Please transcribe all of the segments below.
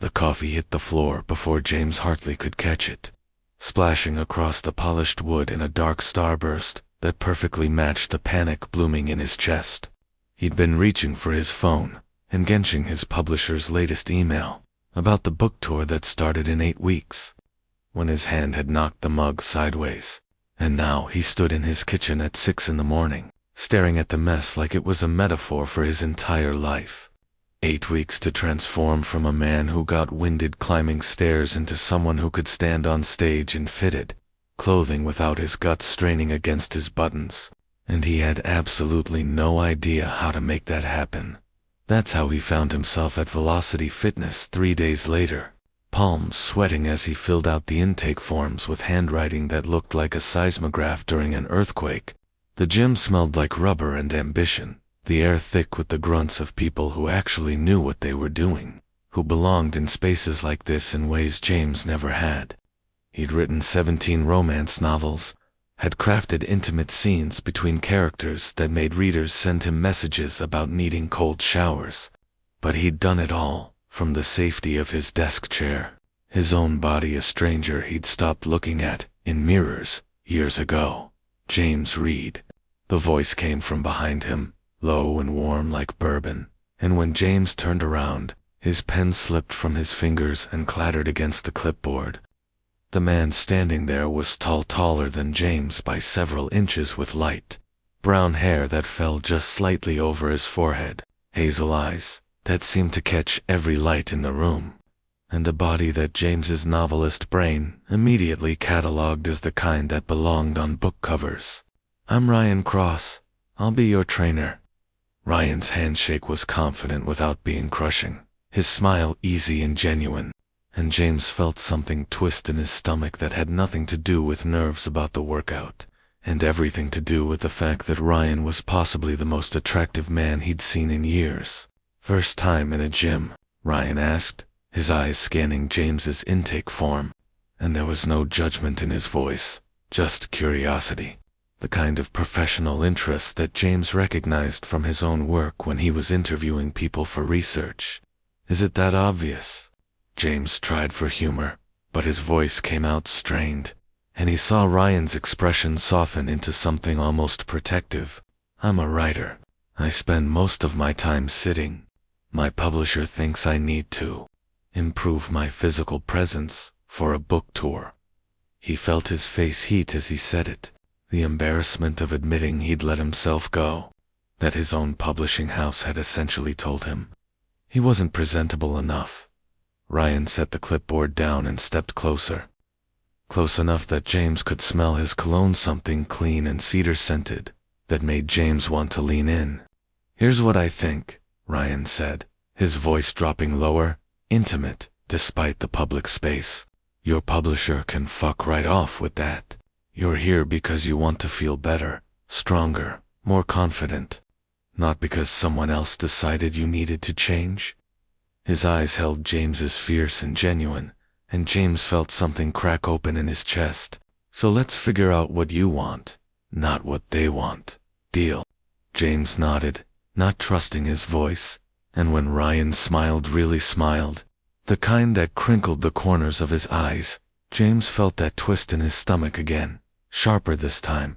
The coffee hit the floor before James Hartley could catch it, splashing across the polished wood in a dark starburst that perfectly matched the panic blooming in his chest. He'd been reaching for his phone and getting his publisher's latest email about the book tour that started in 8 weeks, when his hand had knocked the mug sideways, and now he stood in his kitchen at 6 in the morning, staring at the mess like it was a metaphor for his entire life. 8 weeks to transform from a man who got winded climbing stairs into someone who could stand on stage in fitted clothing without his guts straining against his buttons, and he had absolutely no idea how to make that happen. That's how he found himself at Velocity Fitness 3 days later, palms sweating as he filled out the intake forms with handwriting that looked like a seismograph during an earthquake. The gym smelled like rubber and ambition, the air thick with the grunts of people who actually knew what they were doing, who belonged in spaces like this in ways James never had. He'd written 17 romance novels, had crafted intimate scenes between characters that made readers send him messages about needing cold showers. But he'd done it all from the safety of his desk chair, his own body a stranger he'd stopped looking at in mirrors years ago. James Reed. The voice came from behind him, low and warm like bourbon, and when James turned around, his pen slipped from his fingers and clattered against the clipboard. The man standing there was taller than James by several inches, with light brown hair that fell just slightly over his forehead, hazel eyes that seemed to catch every light in the room, and a body that James's novelist brain immediately catalogued as the kind that belonged on book covers. "I'm Ryan Cross. I'll be your trainer." Ryan's handshake was confident without being crushing, his smile easy and genuine, and James felt something twist in his stomach that had nothing to do with nerves about the workout, and everything to do with the fact that Ryan was possibly the most attractive man he'd seen in years. "First time in a gym?" Ryan asked, his eyes scanning James's intake form, and there was no judgment in his voice, just curiosity. The kind of professional interest that James recognized from his own work when he was interviewing people for research. "Is it that obvious?" James tried for humor, but his voice came out strained, and he saw Ryan's expression soften into something almost protective. "I'm a writer. I spend most of my time sitting. My publisher thinks I need to improve my physical presence for a book tour." He felt his face heat as he said it, the embarrassment of admitting he'd let himself go, that his own publishing house had essentially told him he wasn't presentable enough. Ryan set the clipboard down and stepped closer, close enough that James could smell his cologne, something clean and cedar-scented that made James want to lean in. "Here's what I think," Ryan said, his voice dropping lower, intimate, despite the public space. "Your publisher can fuck right off with that. You're here because you want to feel better, stronger, more confident, not because someone else decided you needed to change." His eyes held James's fierce and genuine, and James felt something crack open in his chest. "So let's figure out what you want, not what they want. Deal?" James nodded, not trusting his voice, and when Ryan smiled, really smiled, the kind that crinkled the corners of his eyes, James felt that twist in his stomach again, sharper this time.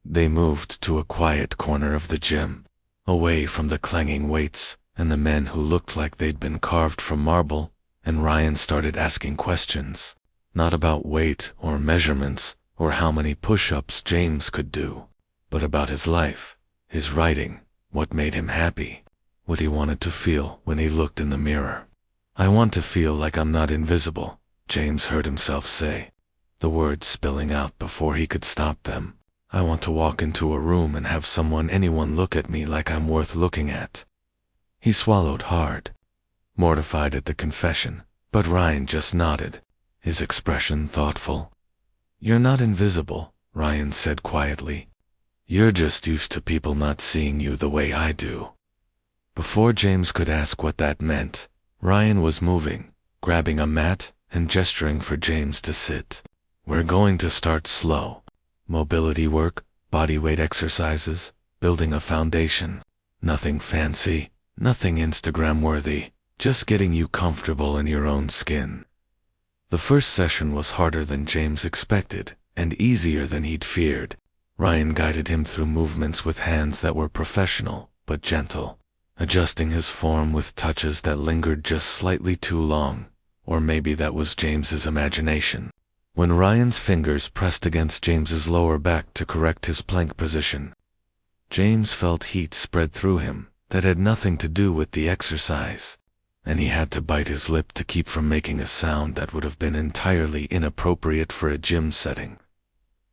They moved to a quiet corner of the gym, away from the clanging weights and the men who looked like they'd been carved from marble, and Ryan started asking questions, not about weight or measurements or how many push-ups James could do, but about his life, his writing, what made him happy, what he wanted to feel when he looked in the mirror. "I want to feel like I'm not invisible," James heard himself say, the words spilling out before he could stop them. "I want to walk into a room and have anyone look at me like I'm worth looking at." He swallowed hard, mortified at the confession, but Ryan just nodded, his expression thoughtful. "You're not invisible," Ryan said quietly. "You're just used to people not seeing you the way I do." Before James could ask what that meant, Ryan was moving, grabbing a mat and gesturing for James to sit. "We're going to start slow. Mobility work, bodyweight exercises, building a foundation. Nothing fancy, nothing Instagram-worthy, just getting you comfortable in your own skin. The first session was harder than James expected, and easier than he'd feared. Ryan guided him through movements with hands that were professional, but gentle, adjusting his form with touches that lingered just slightly too long, or maybe that was James's imagination. When Ryan's fingers pressed against James's lower back to correct his plank position, James felt heat spread through him that had nothing to do with the exercise, and he had to bite his lip to keep from making a sound that would have been entirely inappropriate for a gym setting.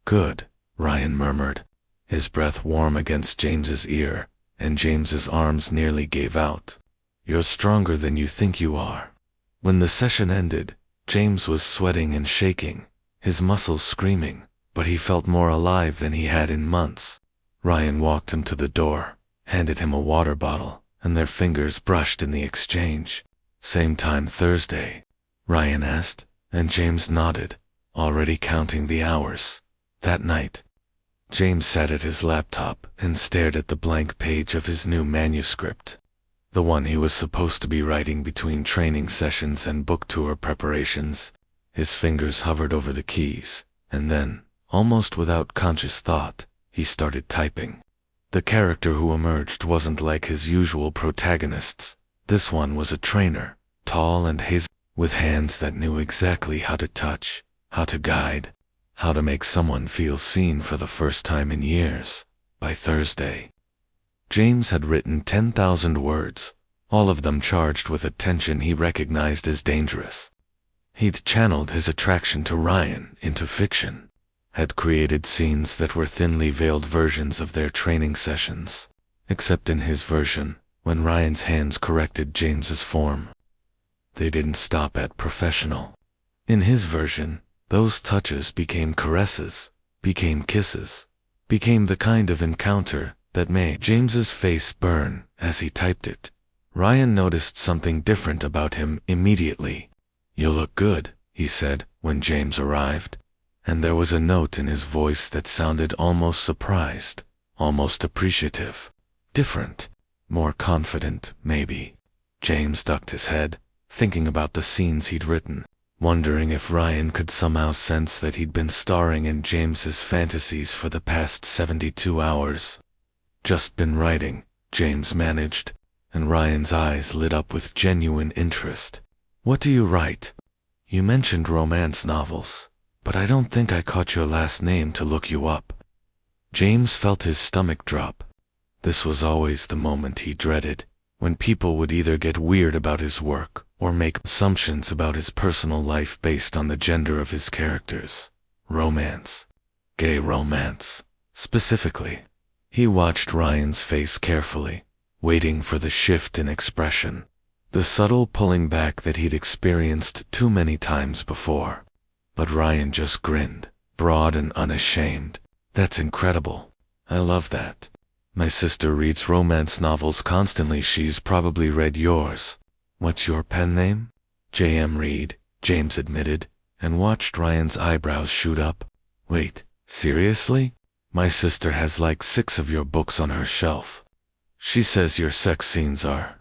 "Good," Ryan murmured, his breath warm against James's ear, and James's arms nearly gave out. "You're stronger than you think you are." When the session ended, James was sweating and shaking, his muscles screaming, but he felt more alive than he had in months. Ryan walked him to the door, handed him a water bottle, and their fingers brushed in the exchange. "Same time Thursday?" Ryan asked, and James nodded, already counting the hours. That night, James sat at his laptop and stared at the blank page of his new manuscript, the one he was supposed to be writing between training sessions and book tour preparations. His fingers hovered over the keys, and then, almost without conscious thought, he started typing. The character who emerged wasn't like his usual protagonists. This one was a trainer, tall and hazel, with hands that knew exactly how to touch, how to guide, how to make someone feel seen for the first time in years. By Thursday, James had written 10,000 words, all of them charged with a tension he recognized as dangerous. He'd channeled his attraction to Ryan into fiction, had created scenes that were thinly veiled versions of their training sessions, except in his version, when Ryan's hands corrected James's form, they didn't stop at professional. In his version, those touches became caresses, became kisses, became the kind of encounter that made James's face burn as he typed it. Ryan noticed something different about him immediately. "You look good," he said when James arrived, and there was a note in his voice that sounded almost surprised, almost appreciative. Different, more confident, maybe. James ducked his head, thinking about the scenes he'd written, wondering if Ryan could somehow sense that he'd been starring in James's fantasies for the past 72 hours. "Just been writing," James managed, and Ryan's eyes lit up with genuine interest. "What do you write? You mentioned romance novels, but I don't think I caught your last name to look you up." James felt his stomach drop. This was always the moment he dreaded, when people would either get weird about his work or make assumptions about his personal life based on the gender of his characters. Romance. Gay romance, specifically. He watched Ryan's face carefully, waiting for the shift in expression, the subtle pulling back that he'd experienced too many times before. But Ryan just grinned, broad and unashamed. "That's incredible. I love that. My sister reads romance novels constantly. She's probably read yours." "What's your pen name?" "J.M. Reed," James admitted, and watched Ryan's eyebrows shoot up. "Wait, seriously? My sister has like 6 of your books on her shelf. She says your sex scenes are..."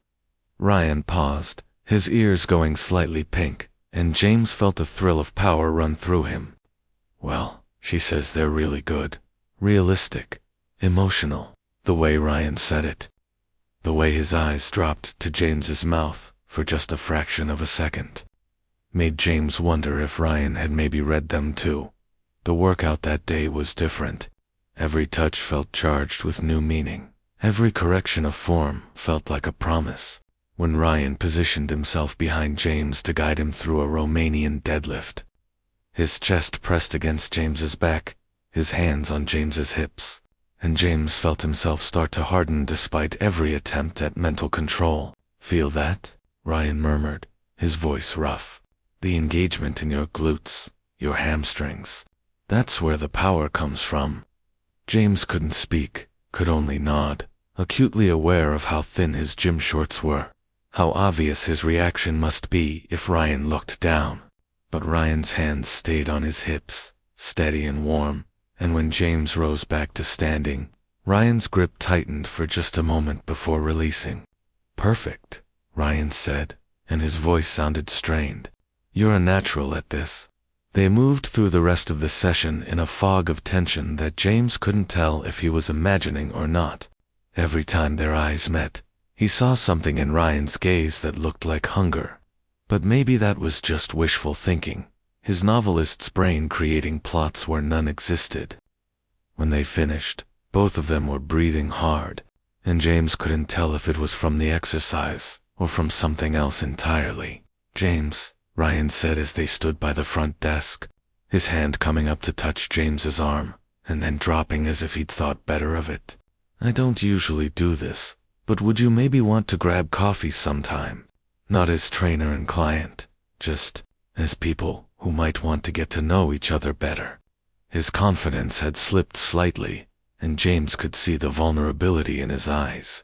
Ryan paused, his ears going slightly pink, and James felt a thrill of power run through him. "Well, she says they're really good. Realistic. Emotional." The way Ryan said it, the way his eyes dropped to James's mouth for just a fraction of a second, made James wonder if Ryan had maybe read them too. The workout that day was different. Every touch felt charged with new meaning. Every correction of form felt like a promise. When Ryan positioned himself behind James to guide him through a Romanian deadlift, his chest pressed against James's back, his hands on James's hips, and James felt himself start to harden despite every attempt at mental control. "Feel that?" Ryan murmured, his voice rough. "The engagement in your glutes, your hamstrings. That's where the power comes from." James couldn't speak, could only nod, acutely aware of how thin his gym shorts were, how obvious his reaction must be if Ryan looked down. But Ryan's hands stayed on his hips, steady and warm, and when James rose back to standing, Ryan's grip tightened for just a moment before releasing. "Perfect," Ryan said, and his voice sounded strained. "You're a natural at this." They moved through the rest of the session in a fog of tension that James couldn't tell if he was imagining or not. Every time their eyes met, he saw something in Ryan's gaze that looked like hunger. But maybe that was just wishful thinking, his novelist's brain creating plots where none existed. When they finished, both of them were breathing hard, and James couldn't tell if it was from the exercise or from something else entirely. "James," Ryan said as they stood by the front desk, his hand coming up to touch James's arm, and then dropping as if he'd thought better of it. "I don't usually do this, but would you maybe want to grab coffee sometime? Not as trainer and client, just as people who might want to get to know each other better." His confidence had slipped slightly, and James could see the vulnerability in his eyes.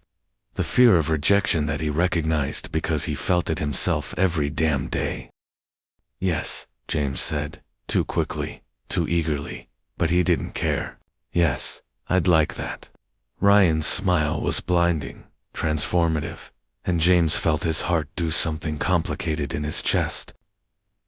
The fear of rejection that he recognized because he felt it himself every damn day. "Yes," James said, too quickly, too eagerly, but he didn't care. "Yes, I'd like that." Ryan's smile was blinding, transformative, and James felt his heart do something complicated in his chest.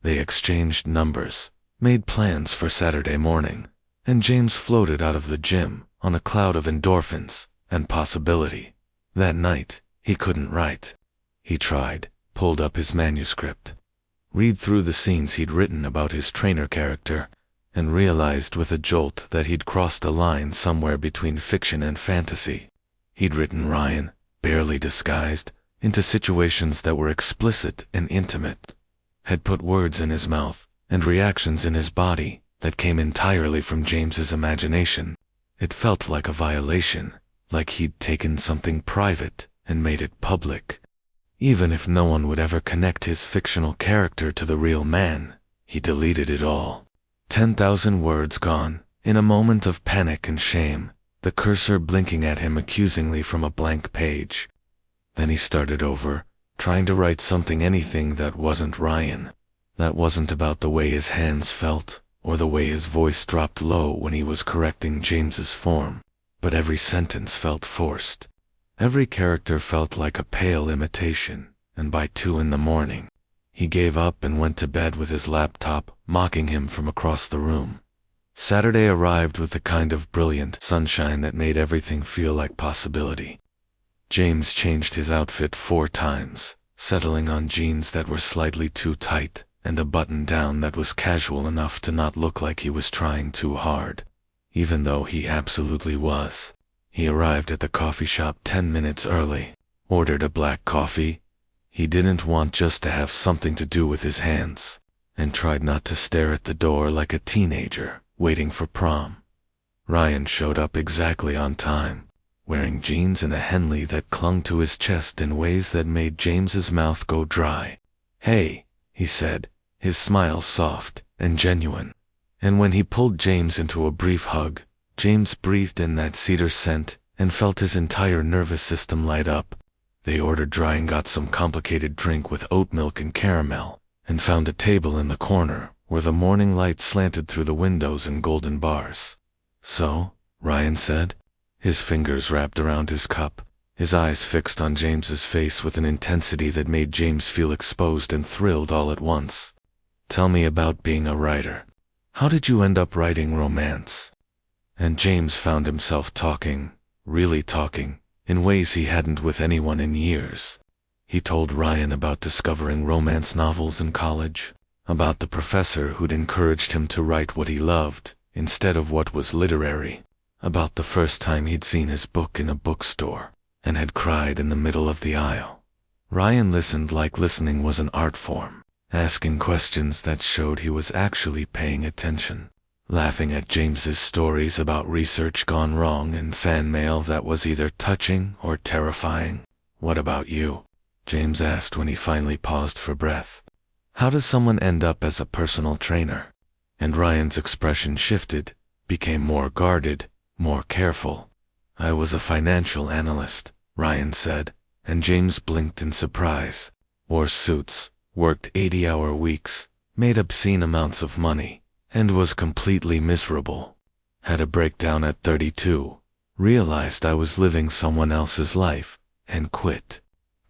They exchanged numbers, made plans for Saturday morning, and James floated out of the gym on a cloud of endorphins and possibility. That night, he couldn't write. He tried, pulled up his manuscript, read through the scenes he'd written about his trainer character, and realized with a jolt that he'd crossed a line somewhere between fiction and fantasy. He'd written Ryan, barely disguised, into situations that were explicit and intimate, had put words in his mouth and reactions in his body that came entirely from James's imagination. It felt like a violation, like he'd taken something private and made it public. Even if no one would ever connect his fictional character to the real man, he deleted it all. 10,000 words gone, in a moment of panic and shame, the cursor blinking at him accusingly from a blank page. Then he started over, trying to write anything that wasn't Ryan, that wasn't about the way his hands felt, or the way his voice dropped low when he was correcting James's form. But every sentence felt forced. Every character felt like a pale imitation, and by 2 in the morning, he gave up and went to bed with his laptop mocking him from across the room. Saturday arrived with the kind of brilliant sunshine that made everything feel like possibility. James changed his outfit 4 times, settling on jeans that were slightly too tight and a button-down that was casual enough to not look like he was trying too hard, even though he absolutely was. He arrived at the coffee shop 10 minutes early, ordered a black coffee. He didn't want just to have something to do with his hands, and tried not to stare at the door like a teenager waiting for prom. Ryan showed up exactly on time, wearing jeans and a Henley that clung to his chest in ways that made James's mouth go dry. "Hey," he said, his smile soft and genuine. And when he pulled James into a brief hug, James breathed in that cedar scent and felt his entire nervous system light up. They ordered dry and got some complicated drink with oat milk and caramel, and found a table in the corner where the morning light slanted through the windows in golden bars. "So," Ryan said, his fingers wrapped around his cup, his eyes fixed on James's face with an intensity that made James feel exposed and thrilled all at once. "Tell me about being a writer. How did you end up writing romance?" And James found himself talking, really talking, in ways he hadn't with anyone in years. He told Ryan about discovering romance novels in college, about the professor who'd encouraged him to write what he loved instead of what was literary, about the first time he'd seen his book in a bookstore and had cried in the middle of the aisle. Ryan listened like listening was an art form, asking questions that showed he was actually paying attention, laughing at James's stories about research gone wrong and fan mail that was either touching or terrifying. "What about you?" James asked when he finally paused for breath. "How does someone end up as a personal trainer?" And Ryan's expression shifted, became more guarded, more careful. "I was a financial analyst," Ryan said, and James blinked in surprise. "Wore suits, worked 80-hour weeks, made obscene amounts of money, and was completely miserable. Had a breakdown at 32, realized I was living someone else's life, and quit.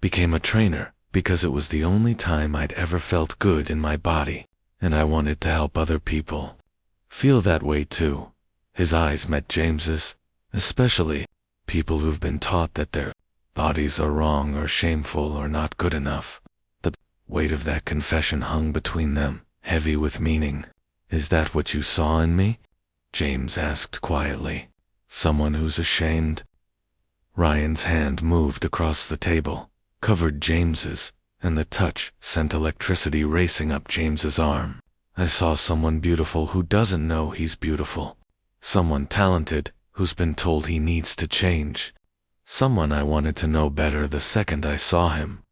Became a trainer, because it was the only time I'd ever felt good in my body, and I wanted to help other people feel that way too. His eyes met James's, especially people who've been taught that their bodies are wrong or shameful or not good enough. The weight of that confession hung between them, heavy with meaning. "Is that what you saw in me?" James asked quietly. "Someone who's ashamed?" Ryan's hand moved across the table, covered James's, and the touch sent electricity racing up James's arm. "I saw someone beautiful who doesn't know he's beautiful. Someone talented who's been told he needs to change. Someone I wanted to know better the second I saw him."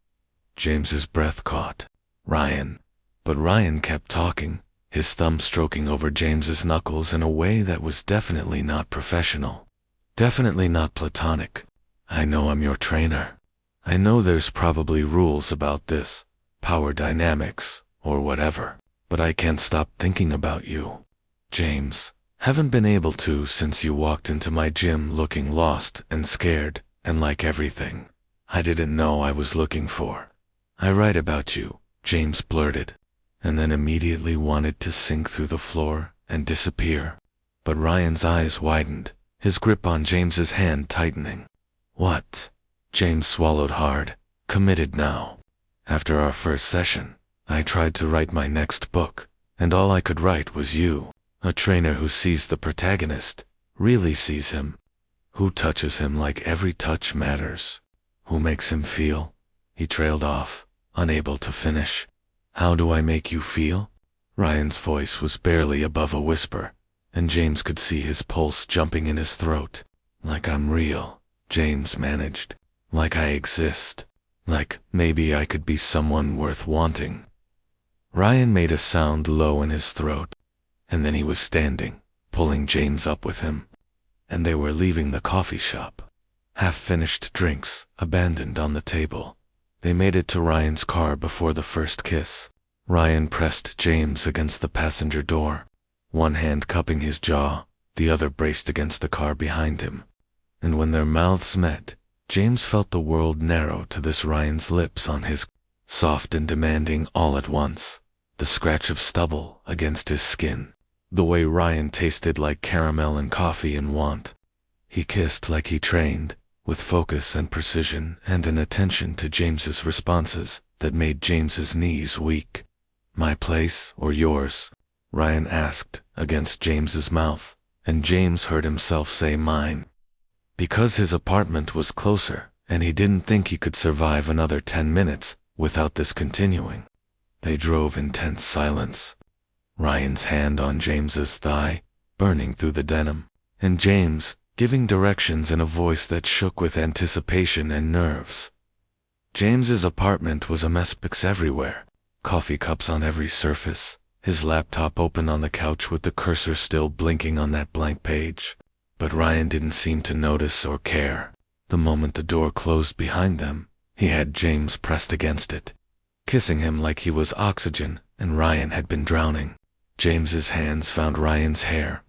James's breath caught. "Ryan." But Ryan kept talking, his thumb stroking over James's knuckles in a way that was definitely not professional. Definitely not platonic. "I know I'm your trainer. I know there's probably rules about this, power dynamics, or whatever, but I can't stop thinking about you, James. Haven't been able to since you walked into my gym looking lost and scared, and like everything I didn't know I was looking for. I write about you," James blurted, and then immediately wanted to sink through the floor and disappear. But Ryan's eyes widened, his grip on James's hand tightening. "What?" James swallowed hard, committed now. "After our first session, I tried to write my next book, and all I could write was you. A trainer who sees the protagonist, really sees him, who touches him like every touch matters, who makes him feel." He trailed off, unable to finish. "How do I make you feel?" Ryan's voice was barely above a whisper, and James could see his pulse jumping in his throat. "Like I'm real," James managed. "Like I exist. Like maybe I could be someone worth wanting." Ryan made a sound low in his throat, and then he was standing, pulling James up with him. And they were leaving the coffee shop. Half-finished drinks, abandoned on the table. They made it to Ryan's car before the first kiss. Ryan pressed James against the passenger door, one hand cupping his jaw, the other braced against the car behind him. And when their mouths met, James felt the world narrow to this Ryan's lips on his, soft and demanding all at once. The scratch of stubble against his skin. The way Ryan tasted like caramel and coffee in want. He kissed like he trained, with focus and precision and an attention to James's responses that made James's knees weak. "My place or yours?" Ryan asked, against James's mouth, and James heard himself say mine. Because his apartment was closer, and he didn't think he could survive another 10 minutes without this continuing. They drove in tense silence. Ryan's hand on James's thigh, burning through the denim, and James giving directions in a voice that shook with anticipation and nerves. James's apartment was a mess, books everywhere, coffee cups on every surface, his laptop open on the couch with the cursor still blinking on that blank page. But Ryan didn't seem to notice or care. The moment the door closed behind them, he had James pressed against it, kissing him like he was oxygen and Ryan had been drowning. James's hands found Ryan's hair,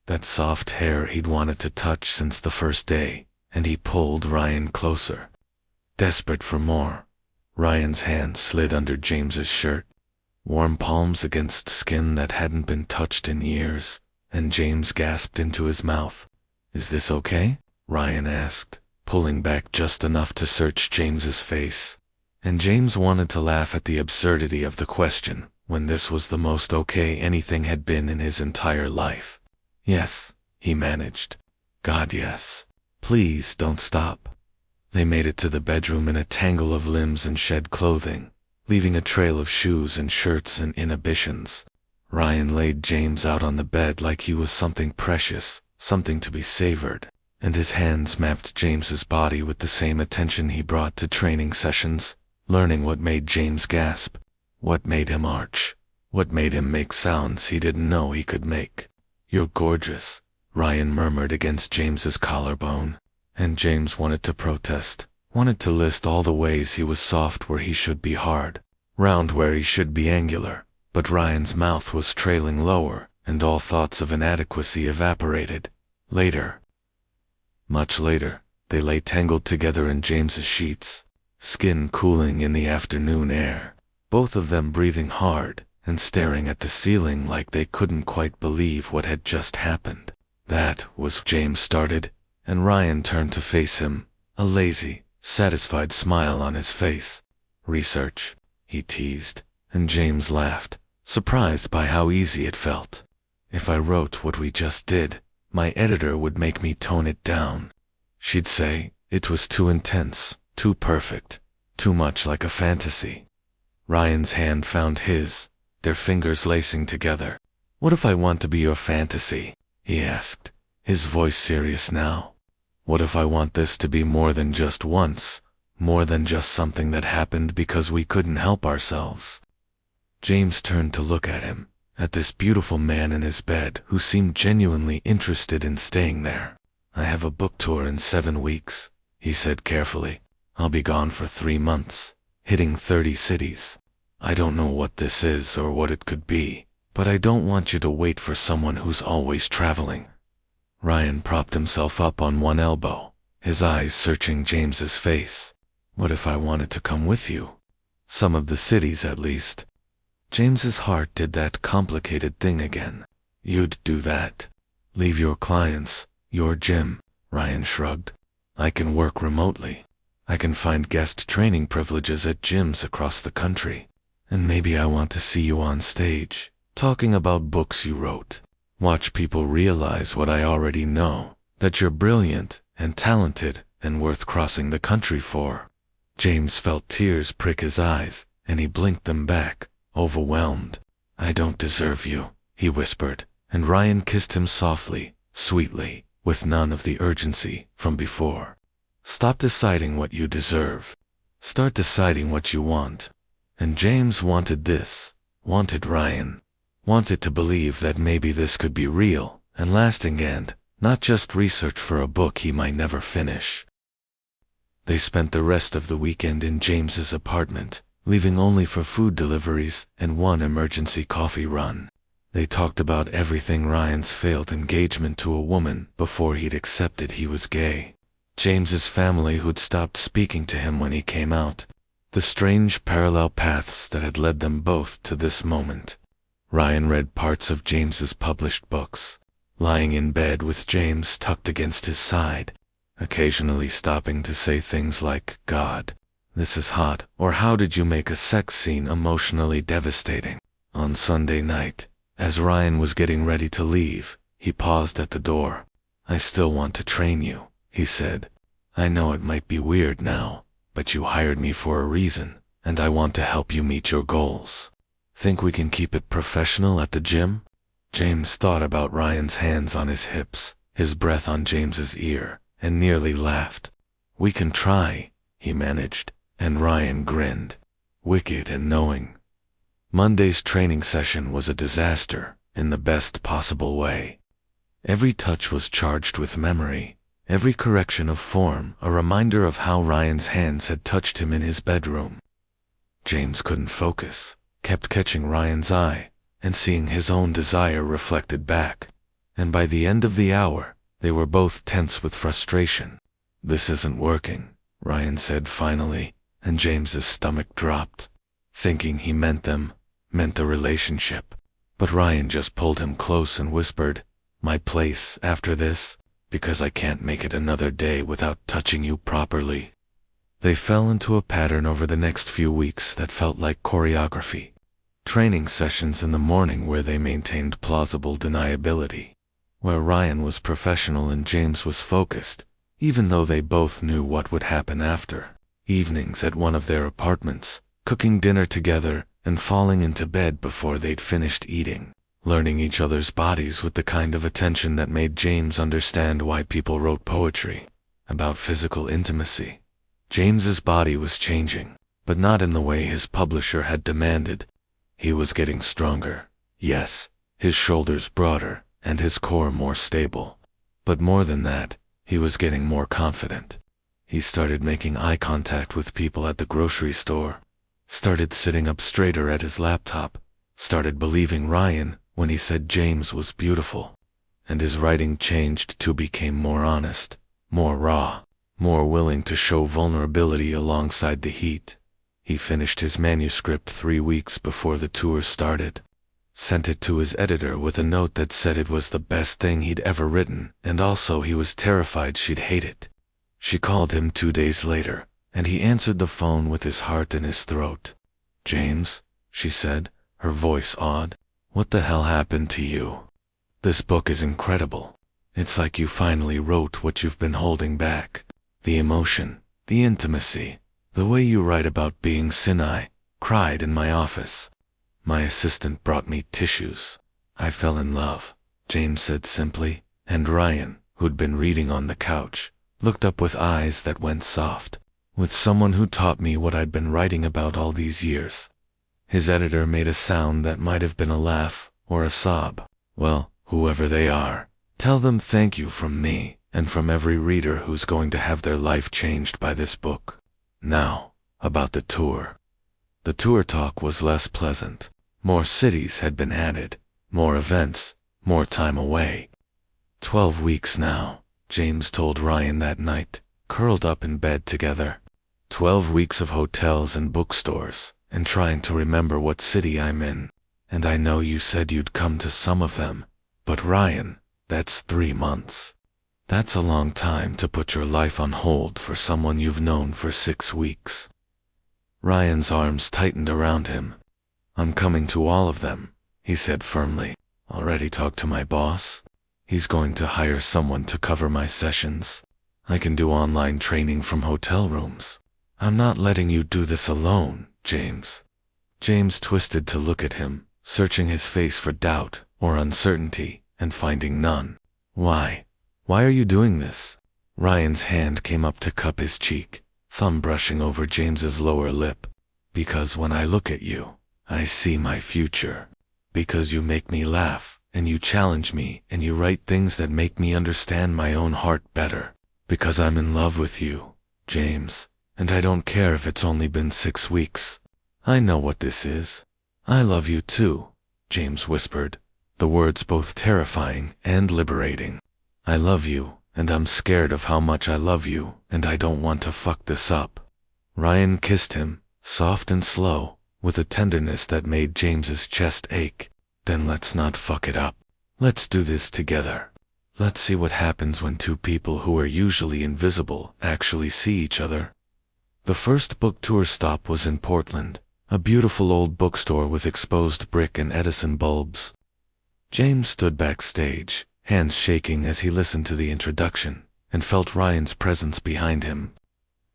that soft hair he'd wanted to touch since the first day, and he pulled Ryan closer. Desperate for more, Ryan's hand slid under James's shirt, warm palms against skin that hadn't been touched in years, and James gasped into his mouth. "Is this okay?" Ryan asked, pulling back just enough to search James's face. And James wanted to laugh at the absurdity of the question, when this was the most okay anything had been in his entire life. "Yes," he managed. "God, yes. Please don't stop." They made it to the bedroom in a tangle of limbs and shed clothing, leaving a trail of shoes and shirts and inhibitions. Ryan laid James out on the bed like he was something precious, something to be savored, and his hands mapped James's body with the same attention he brought to training sessions, learning what made James gasp, what made him arch, what made him make sounds he didn't know he could make. "You're gorgeous," Ryan murmured against James's collarbone, and James wanted to protest, wanted to list all the ways he was soft where he should be hard, round where he should be angular, but Ryan's mouth was trailing lower, and all thoughts of inadequacy evaporated. Later, much later, they lay tangled together in James's sheets, skin cooling in the afternoon air, both of them breathing hard and staring at the ceiling like they couldn't quite believe what had just happened. That was James started, and Ryan turned to face him, a lazy, satisfied smile on his face. Research, he teased, and James laughed, surprised by how easy it felt. If I wrote what we just did, my editor would make me tone it down. She'd say it was too intense, too perfect, too much like a fantasy. Ryan's hand found his, their fingers lacing together. What if I want to be your fantasy? He asked, his voice serious now. What if I want this to be more than just once, more than just something that happened because we couldn't help ourselves? James turned to look at him, at this beautiful man in his bed who seemed genuinely interested in staying there. I have a book tour in 7 weeks, he said carefully. I'll be gone for 3 months, hitting 30 cities. I don't know what this is or what it could be, but I don't want you to wait for someone who's always traveling. Ryan propped himself up on one elbow, his eyes searching James's face. What if I wanted to come with you? Some of the cities at least. James's heart did that complicated thing again. You'd do that? Leave your clients, your gym? Ryan shrugged. I can work remotely. I can find guest training privileges at gyms across the country. And maybe I want to see you on stage, talking about books you wrote. Watch people realize what I already know, that you're brilliant and talented and worth crossing the country for. James felt tears prick his eyes, and he blinked them back, overwhelmed. I don't deserve you, he whispered, and Ryan kissed him softly, sweetly, with none of the urgency from before. Stop deciding what you deserve. Start deciding what you want. And James wanted this, wanted Ryan, wanted to believe that maybe this could be real and lasting and not just research for a book he might never finish. They spent the rest of the weekend in James's apartment, leaving only for food deliveries and one emergency coffee run. They talked about everything: Ryan's failed engagement to a woman before he'd accepted he was gay, James's family who'd stopped speaking to him when he came out, the strange parallel paths that had led them both to this moment. Ryan read parts of James's published books, lying in bed with James tucked against his side, occasionally stopping to say things like, "God, this is hot," or "How did you make a sex scene emotionally devastating?" On Sunday night, as Ryan was getting ready to leave, he paused at the door. "I still want to train you," he said. "I know it might be weird now, but you hired me for a reason, and I want to help you meet your goals. Think we can keep it professional at the gym?" James thought about Ryan's hands on his hips, his breath on James's ear, and nearly laughed. "We can try," he managed, and Ryan grinned, wicked and knowing. Monday's training session was a disaster, in the best possible way. Every touch was charged with memory, every correction of form a reminder of how Ryan's hands had touched him in his bedroom. James couldn't focus, kept catching Ryan's eye, and seeing his own desire reflected back, and by the end of the hour, they were both tense with frustration. "This isn't working," Ryan said finally, and James's stomach dropped, thinking he meant the relationship. But Ryan just pulled him close and whispered, "My place after this, because I can't make it another day without touching you properly." They fell into a pattern over the next few weeks that felt like choreography. Training sessions in the morning where they maintained plausible deniability, where Ryan was professional and James was focused, even though they both knew what would happen after. Evenings at one of their apartments, cooking dinner together and falling into bed before they'd finished eating, learning each other's bodies with the kind of attention that made James understand why people wrote poetry about physical intimacy. James's body was changing, but not in the way his publisher had demanded. He was getting stronger, yes, his shoulders broader and his core more stable. But more than that, he was getting more confident. He started making eye contact with people at the grocery store, started sitting up straighter at his laptop, started believing Ryan when he said James was beautiful. And his writing changed too, became more honest, more raw. more willing to show vulnerability alongside the heat. He finished his manuscript 3 weeks before the tour started, sent it to his editor with a note that said it was the best thing he'd ever written, and also he was terrified she'd hate it. She called him 2 days later, and he answered the phone with his heart in his throat. "James," she said, her voice awed, "what the hell happened to you? This book is incredible. It's like you finally wrote what you've been holding back. The emotion, the intimacy, the way you write about being sin. I cried in my office. My assistant brought me tissues. I fell in love," James said simply, and Ryan, who'd been reading on the couch, looked up with eyes that went soft. "With someone who taught me what I'd been writing about all these years." His editor made a sound that might have been a laugh or a sob. "Well, whoever they are, tell them thank you from me and from every reader who's going to have their life changed by this book." Now, about the tour. The tour talk was less pleasant. More cities had been added, more events, more time away. 12 weeks now, James told Ryan that night, curled up in bed together. 12 weeks of hotels and bookstores, and trying to remember what city I'm in. And I know you said you'd come to some of them, but Ryan, that's 3 months. That's a long time to put your life on hold for someone you've known for 6 weeks. Ryan's arms tightened around him. "I'm coming to all of them," he said firmly. "Already talked to my boss. He's going to hire someone to cover my sessions. I can do online training from hotel rooms. I'm not letting you do this alone, James." James twisted to look at him, searching his face for doubt or uncertainty, and finding none. "Why? Why are you doing this?" Ryan's hand came up to cup his cheek, thumb brushing over James's lower lip. "Because when I look at you, I see my future. Because you make me laugh, and you challenge me, and you write things that make me understand my own heart better. Because I'm in love with you, James, and I don't care if it's only been 6 weeks. I know what this is. I love you too," James whispered, the words both terrifying and liberating. "I love you, and I'm scared of how much I love you, and I don't want to fuck this up." Ryan kissed him, soft and slow, with a tenderness that made James's chest ache. "Then let's not fuck it up. Let's do this together. Let's see what happens when 2 people who are usually invisible actually see each other." The first book tour stop was in Portland, a beautiful old bookstore with exposed brick and Edison bulbs. James stood backstage, hands shaking as he listened to the introduction, and felt Ryan's presence behind him.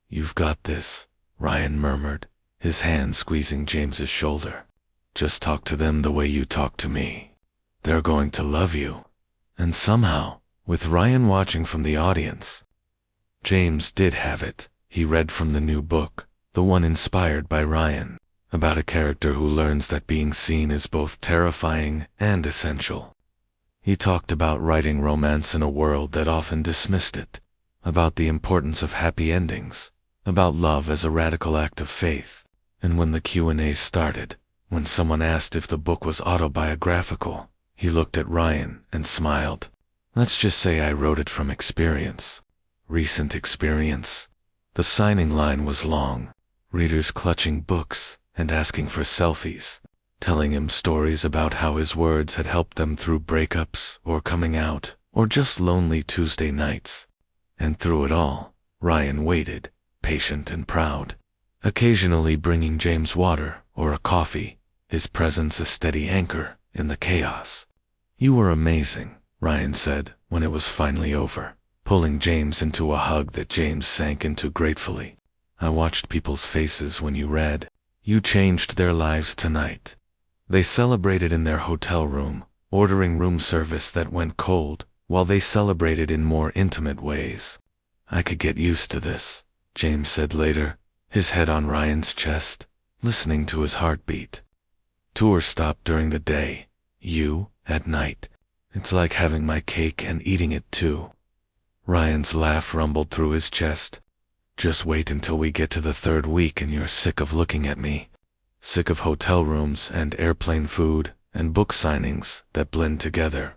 "You've got this," Ryan murmured, his hand squeezing James's shoulder. "Just talk to them the way you talk to me. They're going to love you." And somehow, with Ryan watching from the audience, James did have it. He read from the new book, the one inspired by Ryan, about a character who learns that being seen is both terrifying and essential. He talked about writing romance in a world that often dismissed it, about the importance of happy endings, about love as a radical act of faith. And when the Q&A started, when someone asked if the book was autobiographical, he looked at Ryan and smiled. "Let's just say I wrote it from experience. Recent experience." The signing line was long, readers clutching books and asking for selfies, telling him stories about how his words had helped them through breakups or coming out or just lonely Tuesday nights. And through it all, Ryan waited, patient and proud, occasionally bringing James water or a coffee, his presence a steady anchor in the chaos. "You were amazing," Ryan said when it was finally over, pulling James into a hug that James sank into gratefully. "I watched people's faces when you read. You changed their lives tonight." They celebrated in their hotel room, ordering room service that went cold, while they celebrated in more intimate ways. "I could get used to this," James said later, his head on Ryan's chest, listening to his heartbeat. "Tour stopped during the day. You, at night. It's like having my cake and eating it too." Ryan's laugh rumbled through his chest. "Just wait until we get to the 3rd week and you're sick of looking at me. Sick of hotel rooms and airplane food and book signings that blend together."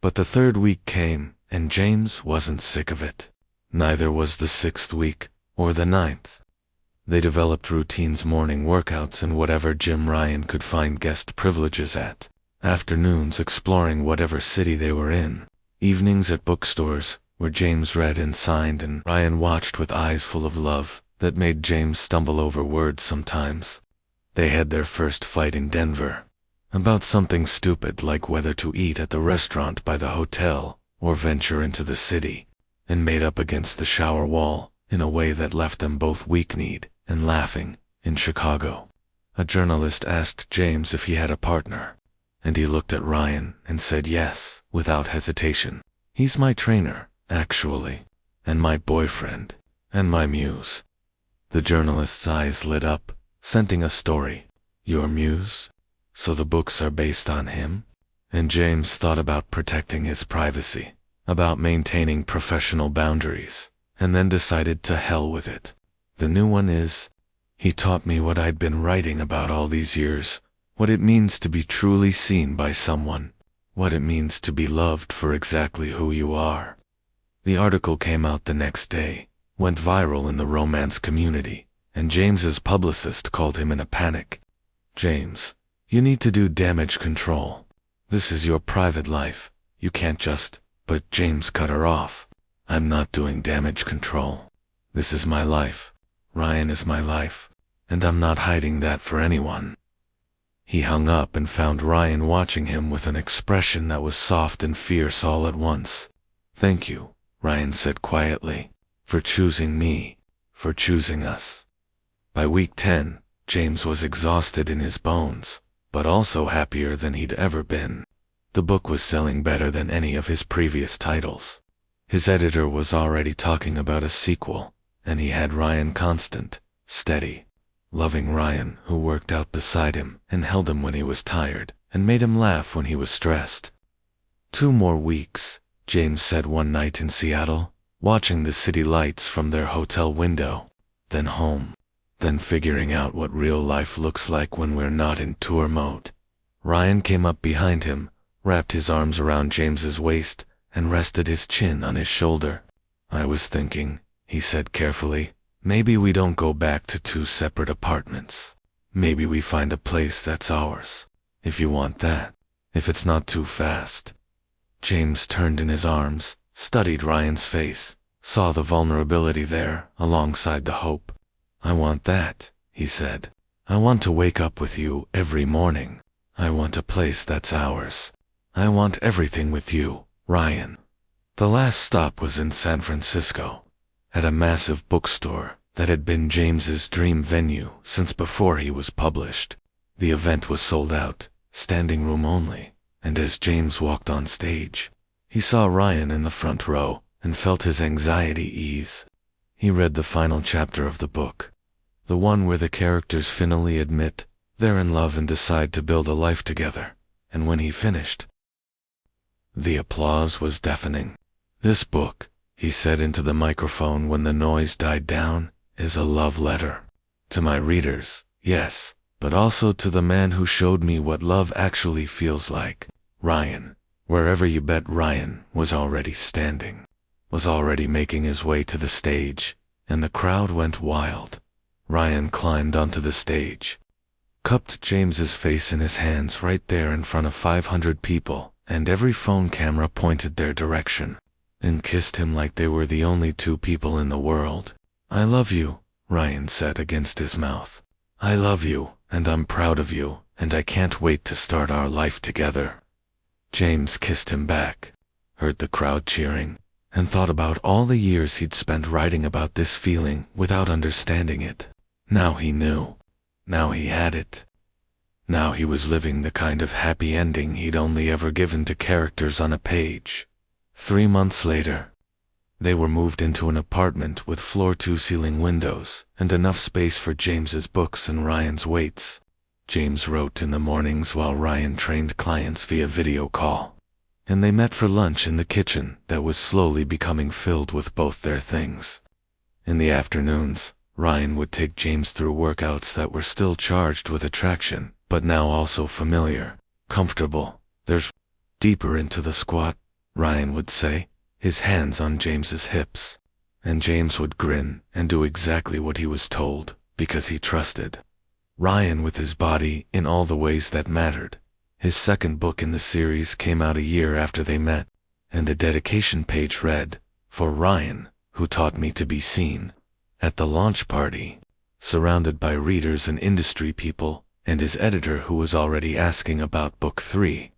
But the 3rd week came, and James wasn't sick of it. Neither was the 6th week, or the 9th. They developed routines, morning workouts in whatever gym Ryan could find guest privileges at, afternoons exploring whatever city they were in, evenings at bookstores, where James read and signed and Ryan watched with eyes full of love that made James stumble over words sometimes. They had their first fight in Denver, about something stupid like whether to eat at the restaurant by the hotel or venture into the city, and made up against the shower wall in a way that left them both weak-kneed and laughing. In Chicago, a journalist asked James if he had a partner, and he looked at Ryan and said yes, without hesitation. "He's my trainer, actually, and my boyfriend, and my muse." The journalist's eyes lit up, scenting a story. "Your muse? So the books are based on him?" And James thought about protecting his privacy, about maintaining professional boundaries, and then decided to hell with it. The new one is, "He taught me what I'd been writing about all these years, what it means to be truly seen by someone, what it means to be loved for exactly who you are." The article came out the next day, went viral in the romance community, and James's publicist called him in a panic. "James, you need to do damage control. This is your private life. You can't just..." But James cut her off. "I'm not doing damage control. This is my life. Ryan is my life, and I'm not hiding that for anyone." He hung up and found Ryan watching him with an expression that was soft and fierce all at once. "Thank you," Ryan said quietly, "for choosing me, for choosing us." By week 10, James was exhausted in his bones, but also happier than he'd ever been. The book was selling better than any of his previous titles. His editor was already talking about a sequel, and he had Ryan constant, steady, loving Ryan who worked out beside him and held him when he was tired and made him laugh when he was stressed. "2 more weeks," James said one night in Seattle, watching the city lights from their hotel window, "then home, then figuring out what real life looks like when we're not in tour mode." Ryan came up behind him, wrapped his arms around James's waist, and rested his chin on his shoulder. "I was thinking," he said carefully, "maybe we don't go back to 2 separate apartments. Maybe we find a place that's ours, if you want that, if it's not too fast." James turned in his arms, studied Ryan's face, saw the vulnerability there alongside the hope. "I want that," he said. "I want to wake up with you every morning. I want a place that's ours. I want everything with you, Ryan." The last stop was in San Francisco, at a massive bookstore that had been James's dream venue since before he was published. The event was sold out, standing room only, and as James walked on stage, he saw Ryan in the front row and felt his anxiety ease. He read the final chapter of the book, the one where the characters finally admit they're in love and decide to build a life together, and when he finished, the applause was deafening. "This book," he said into the microphone when the noise died down, "is a love letter. To my readers, yes, but also to the man who showed me what love actually feels like, Ryan." Wherever you bet, Ryan was already standing, was already making his way to the stage, and the crowd went wild. Ryan climbed onto the stage, cupped James's face in his hands right there in front of 500 people, and every phone camera pointed their direction, and kissed him like they were the only 2 people in the world. "I love you," Ryan said against his mouth. "I love you, and I'm proud of you, and I can't wait to start our life together." James kissed him back, heard the crowd cheering, and thought about all the years he'd spent writing about this feeling without understanding it. Now he knew. Now he had it. Now he was living the kind of happy ending he'd only ever given to characters on a page. 3 months later, they were moved into an apartment with floor-to-ceiling windows and enough space for James's books and Ryan's weights. James wrote in the mornings while Ryan trained clients via video call, and they met for lunch in the kitchen that was slowly becoming filled with both their things. In the afternoons, Ryan would take James through workouts that were still charged with attraction, but now also familiar, comfortable. "There's deeper into the squat," Ryan would say, his hands on James's hips. and James would grin and do exactly what he was told, because he trusted Ryan with his body in all the ways that mattered. His second book in the series came out a year after they met, and the dedication page read, "For Ryan, who taught me to be seen." At the launch party, surrounded by readers and industry people, and his editor who was already asking about book 3,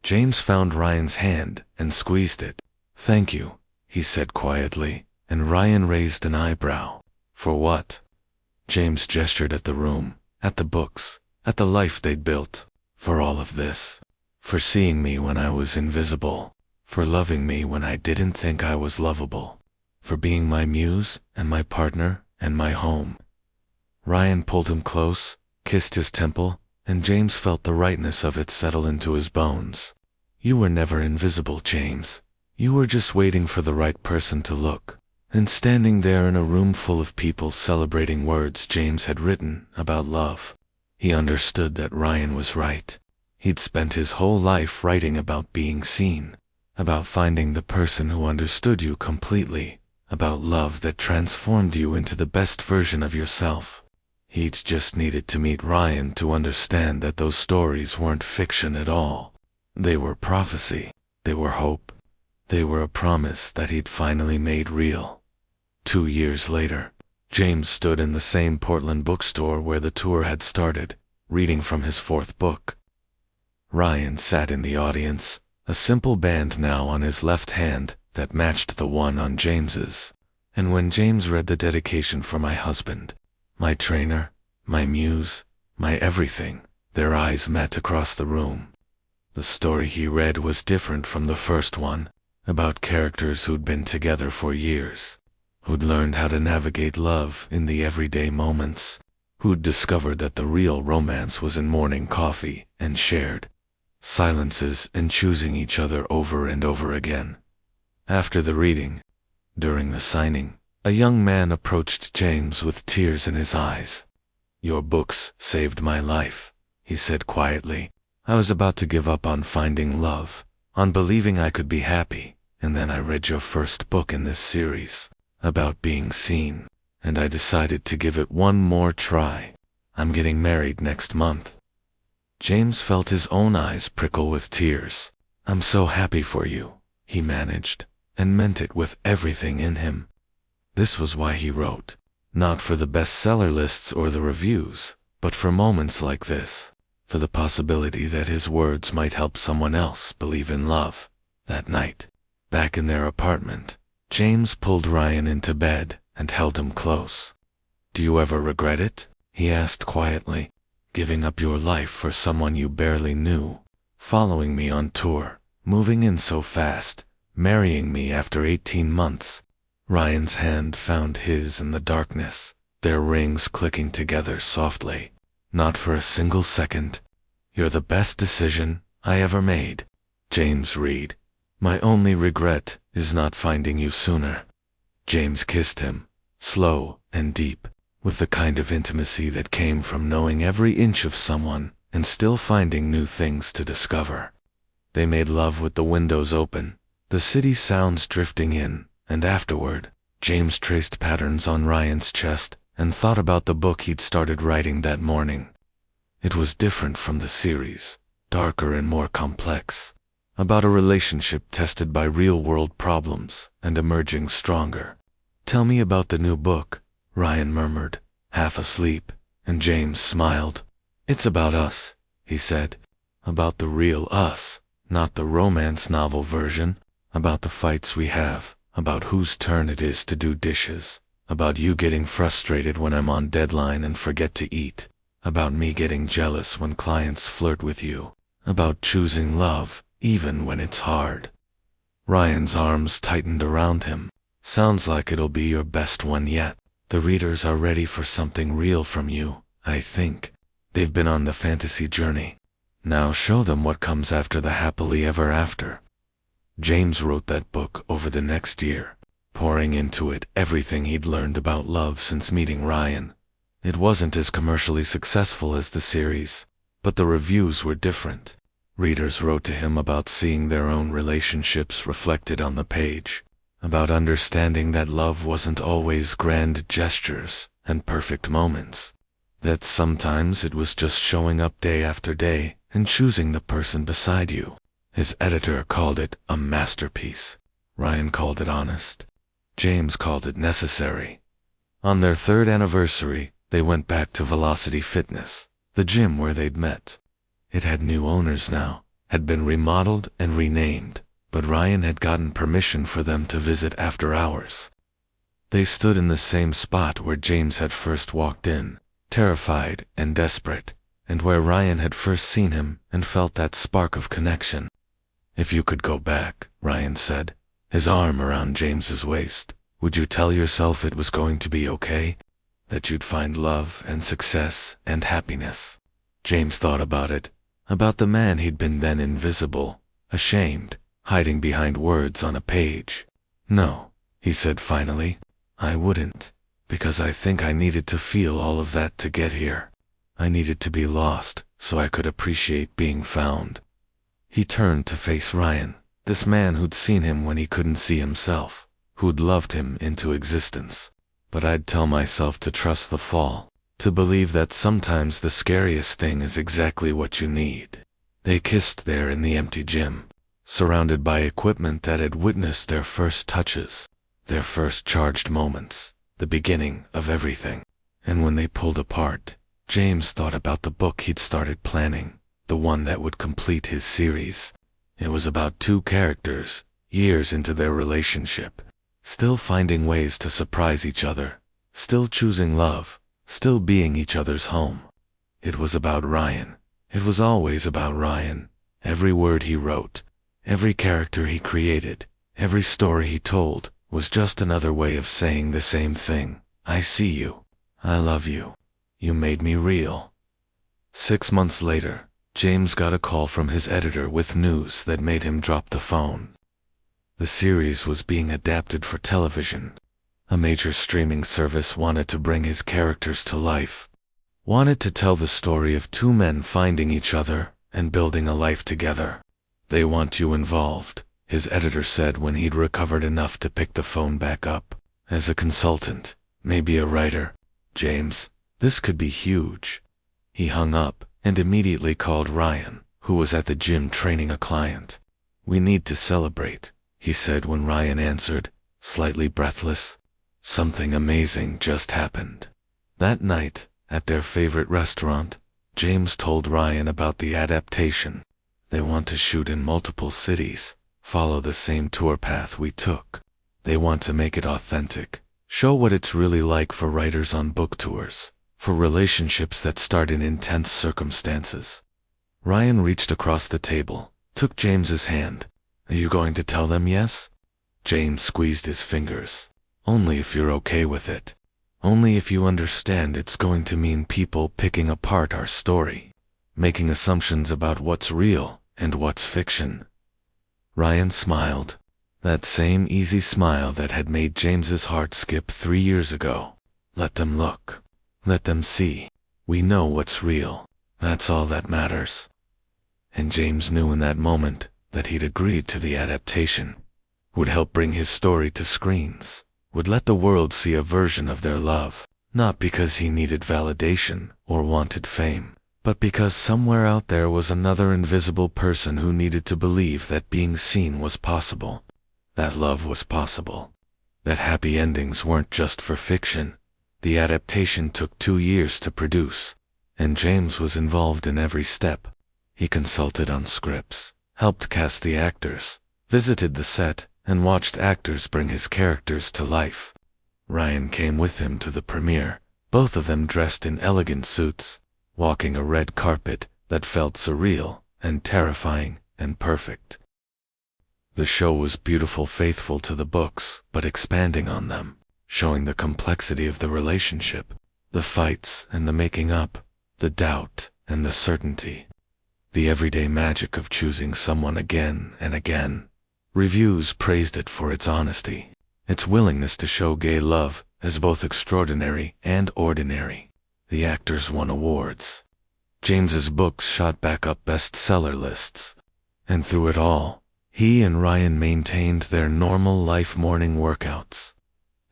James found Ryan's hand and squeezed it. "Thank you," he said quietly, and Ryan raised an eyebrow. "For what?" James gestured at the room, at the books, at the life they'd built. "For all of this. For seeing me when I was invisible. For loving me when I didn't think I was lovable. For being my muse and my partner and my home." Ryan pulled him close, kissed his temple, and James felt the rightness of it settle into his bones. "You were never invisible, James. You were just waiting for the right person to look." And standing there in a room full of people celebrating words James had written about love, he understood that Ryan was right. He'd spent his whole life writing about being seen, about finding the person who understood you completely, about love that transformed you into the best version of yourself. He'd just needed to meet Ryan to understand that those stories weren't fiction at all. They were prophecy. They were hope. They were a promise that he'd finally made real. 2 years later, James stood in the same Portland bookstore where the tour had started, reading from his 4th book. Ryan sat in the audience, a simple band now on his left hand that matched the one on James's. And when James read the dedication for my husband, my trainer, my muse, my everything, their eyes met across the room. The story he read was different from the first one, about characters who'd been together for years, who'd learned how to navigate love in the everyday moments, who'd discovered that the real romance was in morning coffee and shared silences and choosing each other over and over again. After the reading, during the signing, a young man approached James with tears in his eyes. "Your books saved my life," he said quietly. "I was about to give up on finding love, on believing I could be happy, and then I read your first book in this series, about being seen, and I decided to give it one more try. I'm getting married next month." James felt his own eyes prickle with tears. "I'm so happy for you," he managed, and meant it with everything in him. This was why he wrote, not for the bestseller lists or the reviews, but for moments like this, for the possibility that his words might help someone else believe in love. That night, back in their apartment, James pulled Ryan into bed and held him close. "Do you ever regret it?" he asked quietly. "Giving up your life for someone you barely knew, following me on tour, moving in so fast, marrying me after 18 months. Ryan's hand found his in the darkness, their rings clicking together softly. "Not for a single second. You're the best decision I ever made." James read, "My only regret is not finding you sooner." James kissed him, slow and deep, with the kind of intimacy that came from knowing every inch of someone and still finding new things to discover. They made love with the windows open, the city sounds drifting in, and afterward, James traced patterns on Ryan's chest and thought about the book he'd started writing that morning. It was different from the series, darker and more complex, about a relationship tested by real-world problems and emerging stronger. "Tell me about the new book," Ryan murmured, half asleep, and James smiled. "It's about us," he said. "About the real us, not the romance novel version. About the fights we have, about whose turn it is to do dishes, about you getting frustrated when I'm on deadline and forget to eat, about me getting jealous when clients flirt with you, about choosing love, even when it's hard." Ryan's arms tightened around him. "Sounds like it'll be your best one yet. The readers are ready for something real from you, I think. They've been on the fantasy journey. Now show them what comes after the happily ever after." James wrote that book over the next year, pouring into it everything he'd learned about love since meeting Ryan. It wasn't as commercially successful as the series, but the reviews were different. Readers wrote to him about seeing their own relationships reflected on the page, about understanding that love wasn't always grand gestures and perfect moments, that sometimes it was just showing up day after day and choosing the person beside you. His editor called it a masterpiece. Ryan called it honest. James called it necessary. On their 3rd anniversary, they went back to Velocity Fitness, the gym where they'd met. It had new owners now, had been remodeled and renamed, but Ryan had gotten permission for them to visit after hours. They stood in the same spot where James had first walked in, terrified and desperate, and where Ryan had first seen him and felt that spark of connection. "If you could go back," Ryan said, his arm around James's waist, "would you tell yourself it was going to be okay? That you'd find love and success and happiness?" James thought about it, about the man he'd been then invisible, ashamed, hiding behind words on a page. "No," he said finally, "I wouldn't, because I think I needed to feel all of that to get here. I needed to be lost so I could appreciate being found." He turned to face Ryan, this man who'd seen him when he couldn't see himself, who'd loved him into existence. "But I'd tell myself to trust the fall, to believe that sometimes the scariest thing is exactly what you need." They kissed there in the empty gym, surrounded by equipment that had witnessed their first touches, their first charged moments, the beginning of everything. And when they pulled apart, James thought about the book he'd started planning, the one that would complete his series. It was about 2 characters, years into their relationship, still finding ways to surprise each other, still choosing love, still being each other's home. It was about Ryan. It was always about Ryan. Every word he wrote, every character he created, every story he told was just another way of saying the same thing. "I see you. I love you. You made me real." 6 months later, James got a call from his editor with news that made him drop the phone. The series was being adapted for television. A major streaming service wanted to bring his characters to life, wanted to tell the story of 2 men finding each other and building a life together. "They want you involved," his editor said when he'd recovered enough to pick the phone back up. "As a consultant, maybe a writer. James, this could be huge." He hung up and immediately called Ryan, who was at the gym training a client. "We need to celebrate," he said when Ryan answered, slightly breathless. Something amazing just happened. That night, at their favorite restaurant, James told Ryan about the adaptation. "They want to shoot in multiple cities, follow the same tour path we took. They want to make it authentic, show what it's really like for writers on book tours, for relationships that start in intense circumstances." Ryan reached across the table, took James's hand. "Are you going to tell them yes?" James squeezed his fingers. "Only if you're okay with it. Only if you understand it's going to mean people picking apart our story, making assumptions about what's real and what's fiction." Ryan smiled, that same easy smile that had made James's heart skip 3 years ago. "Let them look. Let them see. We know what's real. That's all that matters." And James knew in that moment that he'd agreed to the adaptation, would help bring his story to screens, would let the world see a version of their love, not because he needed validation or wanted fame, but because somewhere out there was another invisible person who needed to believe that being seen was possible, that love was possible, that happy endings weren't just for fiction. The adaptation took 2 years to produce, and James was involved in every step. He consulted on scripts, helped cast the actors, visited the set, and watched actors bring his characters to life. Ryan came with him to the premiere, both of them dressed in elegant suits, walking a red carpet that felt surreal and terrifying and perfect. The show was beautiful, faithful to the books, but expanding on them, showing the complexity of the relationship, the fights and the making up, the doubt and the certainty, the everyday magic of choosing someone again and again. Reviews praised it for its honesty, its willingness to show gay love as both extraordinary and ordinary. The actors won awards. James's books shot back up bestseller lists. And through it all, He and Ryan maintained their normal life morning workouts,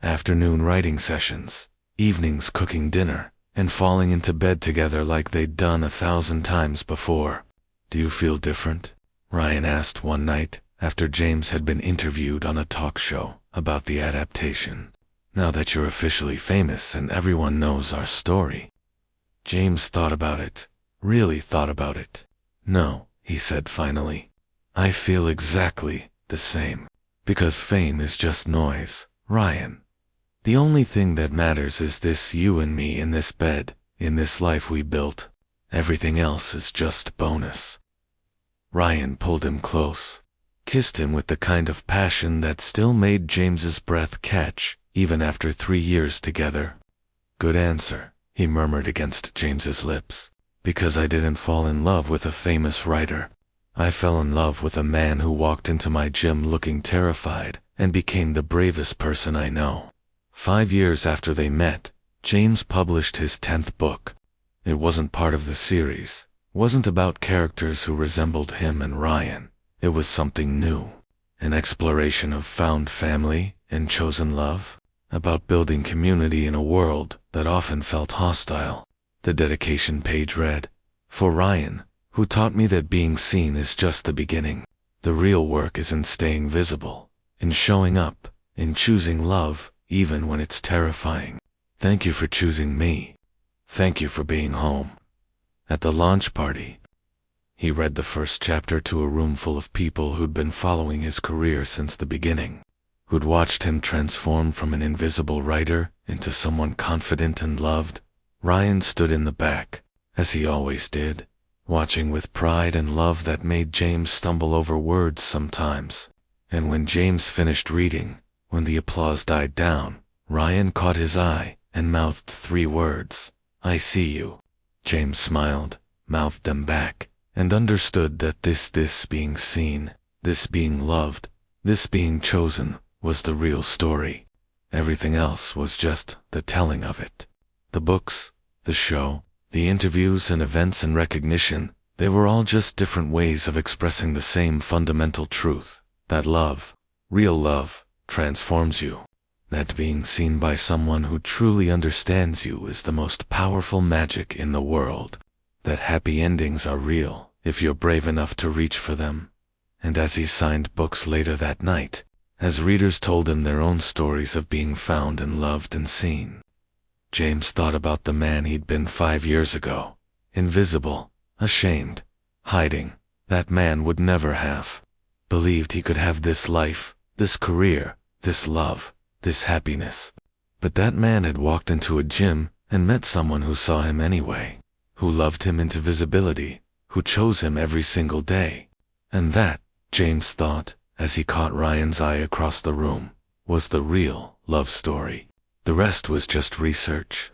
afternoon writing sessions, evenings cooking dinner, and falling into bed together like they'd done 1,000 times before. "Do you feel different?" Ryan asked one night after James had been interviewed on a talk show about the adaptation. "Now that you're officially famous and everyone knows our story." James thought about it, really thought about it. "No," he said finally. "I feel exactly the same. Because fame is just noise, Ryan. The only thing that matters is this you and me in this bed, in this life we built. Everything else is just bonus." Ryan pulled him close, kissed him with the kind of passion that still made James's breath catch, even after 3 years together. "Good answer," he murmured against James's lips. "Because I didn't fall in love with a famous writer. I fell in love with a man who walked into my gym looking terrified and became the bravest person I know." 5 years after they met, James published his 10th book. It wasn't part of the series, wasn't about characters who resembled him and Ryan. It was something new, an exploration of found family and chosen love, about building community in a world that often felt hostile. The dedication page read, "For Ryan, who taught me that being seen is just the beginning. The real work is in staying visible, in showing up, in choosing love, even when it's terrifying. Thank you for choosing me. Thank you for being home." At the launch party, he read the first chapter to a room full of people who'd been following his career since the beginning, who'd watched him transform from an invisible writer into someone confident and loved. Ryan stood in the back, as he always did, watching with pride and love that made James stumble over words sometimes. And when James finished reading, when the applause died down, Ryan caught his eye and mouthed 3 words, "I see you." James smiled, mouthed them back, and understood that this being seen, this being loved, this being chosen, was the real story. Everything else was just the telling of it. The books, the show, the interviews and events and recognition, they were all just different ways of expressing the same fundamental truth, that love, real love, transforms you. That being seen by someone who truly understands you is the most powerful magic in the world. That happy endings are real, if you're brave enough to reach for them. And as he signed books later that night, as readers told him their own stories of being found and loved and seen, James thought about the man he'd been 5 years ago. Invisible, ashamed, hiding. That man would never have believed he could have this life, this career, this love, this happiness. But that man had walked into a gym and met someone who saw him anyway, who loved him into visibility, who chose him every single day. And that, James thought, as he caught Ryan's eye across the room, was the real love story. The rest was just research.